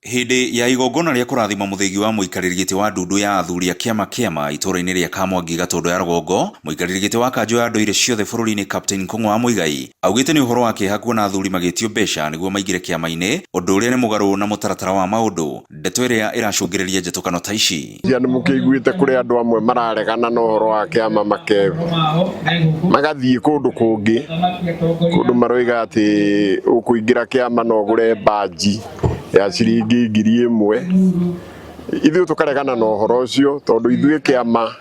Hindi ya igongona ria kurathima muthigi wa muikariri giti wa ndundu ya athuri a kiama itura-ini ria Kamwangi Gatondo ya Rugongo, muikariri giti wa kanjo ya ndoire ciothe bururi-ini Captain Kung'ũ wa Muigai augite ni uhoro wa kieha kuona athuri magitio mbeca niguo maingire kiama-ini, undu uria ni mugaru na mutaratara wa maundu. Ndeto iria iracungiriria njetukano ta ici ni mukiguite kuri andu amwe mararegana na uhoro wa kiama magathie kundu kungi kundu maroiga ati ukuingira kiama no gure baji ya ciringi 1,000 ithuĩ tukaregana na uhoro ucio tondu ithuĩ kiama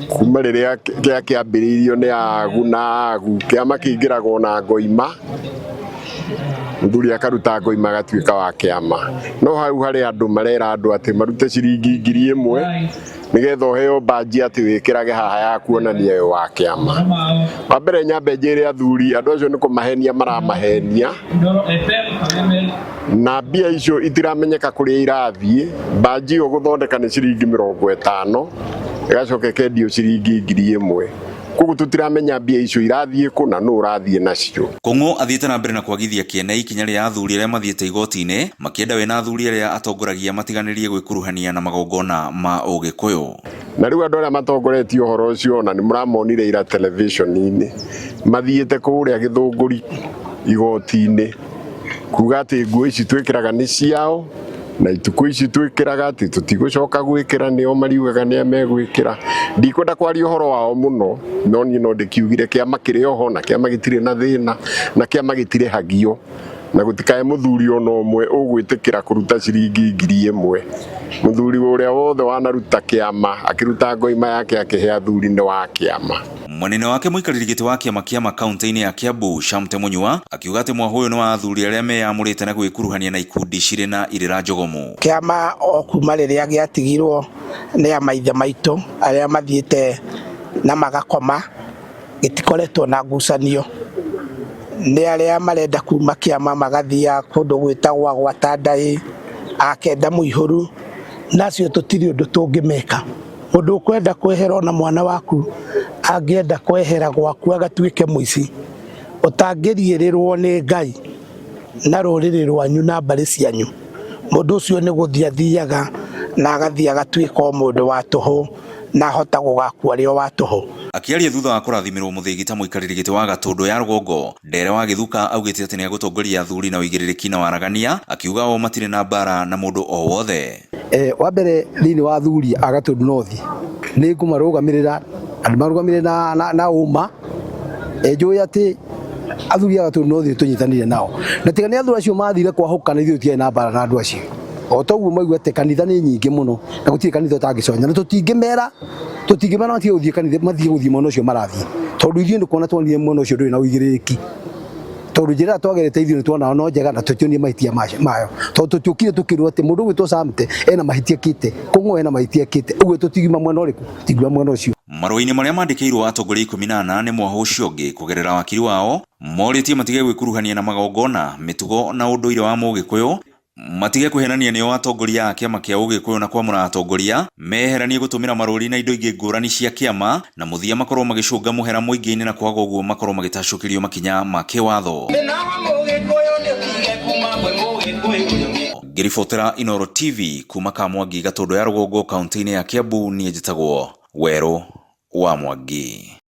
kuma riria kiambiriirio ni agu kiama kiingiragwo na ngoima muthuri akaruta ngoima agatuika wa kiama no hau hari andu marera andu ati marute ciringi 1,000 nigetha uheo baji ati wikirage haha ya kuonania yo wa kiama. Wa mbere nyambe njire athuri andu acio ni kumahenia maramahenia na mbia icio itiramenyeka kuria irathie. Baji yo guthondeka ni ciringi 50 igacoka kendio ciringi 1,000 koguo tutiramenya mbia icio irathie kuna no urathie nacio. Kung'ũ athiĩte na mbere na kwagithia kiene ikinya ria athuri aria mathiĩte igoti-ini makienda we na athuri aria atongoragia matiganirie gwikuruhania na magongona ma ũgĩkũyũ. Na riu andu aria matongoretie uhoro ucio na ni muramonire ira television-ini mathiĩte kuria Gĩthũngũri igoti-ini kuga ati nguo ici twikiraga ni ciao na ituko ici twikiraga ati tutigucoka gwikira nio mariugaga ni megwikira. Ndikwenda kwaria uhoro wao muno no ni no ndikiugire kiama kiri oho na kiama gitire na thina na kiama gitire hagio na gutikae muthuri ono omwe ugwitikira kuruta ciringi 1,000. Muthuri uria wothe wanaruta kiama akiruta ngoima yake akihe athuri ni wa kiama. Mwanene wake muikariri giti wa kiama kaunti-ini ya Kiambu Shamte Munyua akiuga ati mwaho uyu ni wa athuri aria meyamurite na gwikuruhania na ikundi cire na irira njogomu. Kiama o kuma riria giatigirwo ni amaithe maitu aria mathiite na magakoma gitikoretwo na ngucanio ni aria marenda kuma kiama magathia kundu gwitagwa gwa Tandai akenda muihuru nacio tutiri undu tungimeka. Mundu ukwenda kwehera na mwana waku angienda kwehera gwaku agatuike muici utangiriirirwo ni Ngai na ruriri rwanyu na mbari cianyu. Mundu ucio ni guthiathiaga na agathia agatuika mundu wa tuhu na hota gugakua rio wa tuhu. Akiaria thutha wa kurathimirwo muthigi ta muikariri giti wa Gatondo ya Rugongo, Ndere wa Githuka augite ati ni agutongoria athuri na uigĩrĩrĩki na waragania, akiuga o matire na bara na mundu o wothe. Wa mbere thini wa athuri a Gatondo North ni kumarugamirira andu marugamirire na uma njui ati athuri a Gatondo North tunyitanire nao na tigani athuri acio mathire kwahuka na ithuĩ tũtiarĩ na bara na andu acio o toguo maigua ati kanitha ni nyingi muno na gutire kanitha utangiconya na tutingimera matige guthie kanitha mathie guthie mwena ucio marathie tondu ithuĩ ni kuona twonire mwena ucio ndũrĩ na uigĩrĩrĩki tondu njĩra twagerete ithuĩ ni tuona no njega na tutionie mahitia mayo tondu tũtiũkire tukirwo ati mundu gwitwo Samte ena mahitia kite Kung'ũ ena mahitia kite uguo tũtigima mwena ũrĩkũ tigua mwena ucio. Marũa-inĩ maria mandĩkĩirwo atongoria 18 nĩ mwaho ũcio ũngĩ kugerera wakiri wao morĩtie matige gwĩkuruhania na magongona mĩtugo na ũndũire wa mũgĩkũyũ, matige kũhenania nĩo atongoria a kiama kia ũgĩkũyũ na kwamũra atongoria meheranie gũtũmĩra marũri na indo ingĩ ngũrani cia kiama na mũthia makorwo magĩcũnga mũhera mũingĩ-inĩ na kwaga ũguo makorwo magĩtacũkĩrio makinya ma kĩwatho. Ngĩribotera Inooro TV kuma Kamwangi Gatondo ya Rugongo kaunti-inĩ ya Kiambu, niĩ njĩtagwo Werũ wa Mwangi.